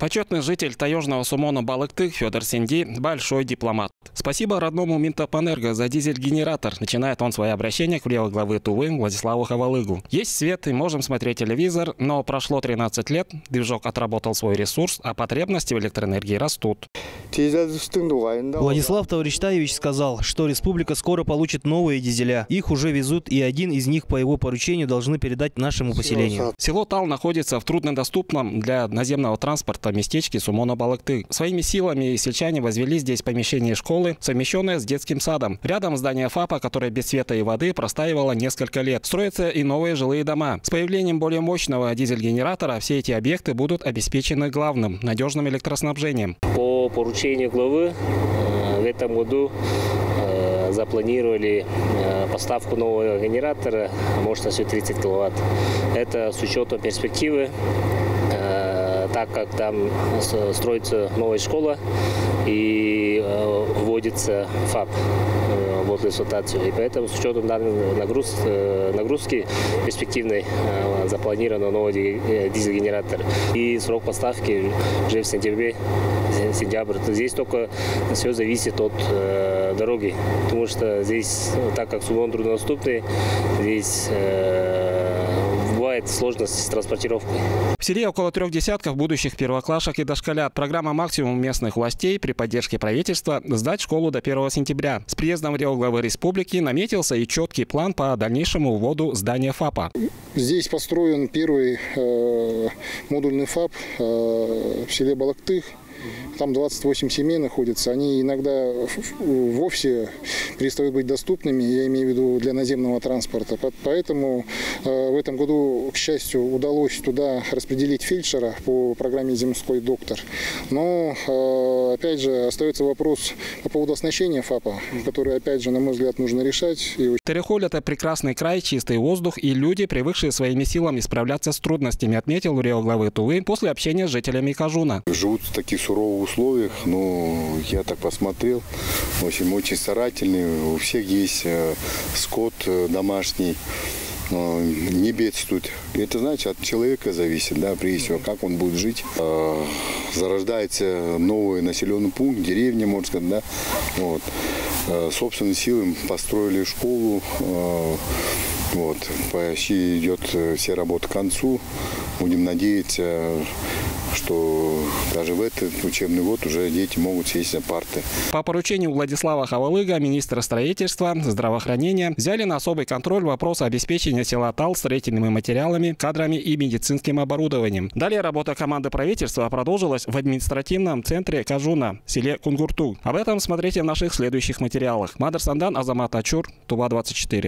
Почетный житель таежного Сумона Балыкты Федор Сенди – большой дипломат. Спасибо родному Минтопэнерго за дизель-генератор. Начинает он свое обращение к главы Тувы Владиславу Хавалыгу. Есть свет и можем смотреть телевизор, но прошло 13 лет, движок отработал свой ресурс, а потребности в электроэнергии растут. Владислав Тавричтаевич сказал, что республика скоро получит новые дизеля. Их уже везут, и один из них по его поручению должны передать нашему поселению. Село Тал находится в труднодоступном для наземного транспорта местечке Сумона Балыкты. Своими силами сельчане возвели здесь помещение школы, совмещенное с детским садом. Рядом здание ФАПа, которое без света и воды простаивало несколько лет. Строятся и новые жилые дома. С появлением более мощного дизель-генератора все эти объекты будут обеспечены главным – надежным электроснабжением. По поручению главы в этом году запланировали поставку нового генератора мощностью 30 киловатт. Это с учетом перспективы, так как там строится новая школа и вводится ФАП в эксплуатацию. И поэтому с учетом данной нагрузки перспективной запланирован новый дизель-генератор. И срок поставки уже в сентябре. Здесь только все зависит от дороги, потому что здесь, так как Сумон труднодоступный, здесь бывает сложности с транспортировкой. В селе около 3 десятков будущих первоклашек и дошколят. Программа «Максимум» местных властей при поддержке правительства сдать школу до 1 сентября. С приездом главы республики наметился и четкий план по дальнейшему вводу здания ФАПа. Здесь построен первый модульный ФАП в селе Балыкты. Там 28 семей находятся. Они иногда вовсе перестают быть доступными, я имею в виду для наземного транспорта. Поэтому в этом году, к счастью, удалось туда распределить фельдшера по программе «Земской доктор». Но, опять же, остается вопрос по поводу оснащения ФАПа, который, опять же, на мой взгляд, нужно решать. Терехоль – это прекрасный край, чистый воздух и люди, привыкшие своими силами справляться с трудностями, отметил главы Тувы после общения с жителями Кажуна. Живут в таких суровых условиях, но я так посмотрел, в общем, очень старательные, у всех есть скот домашний, не бедствует. Это значит, от человека зависит, да, прежде всего, как он будет жить. Зарождается новый населенный пункт, деревня, можно сказать, да, вот. Собственными силами построили школу, вот, почти идет вся работа к концу. Будем надеяться, что даже в этот учебный год уже дети могут сесть за парты. По поручению Владислава Хавалыга, министра строительства, здравоохранения, взяли на особый контроль вопрос обеспечения села Тал строительными материалами, кадрами и медицинским оборудованием. Далее работа команды правительства продолжилась в административном центре Кажуна, селе Кунгурту. Об этом смотрите в наших следующих материалах. Мадр Сандан, Азамат Ачур, Тува 24.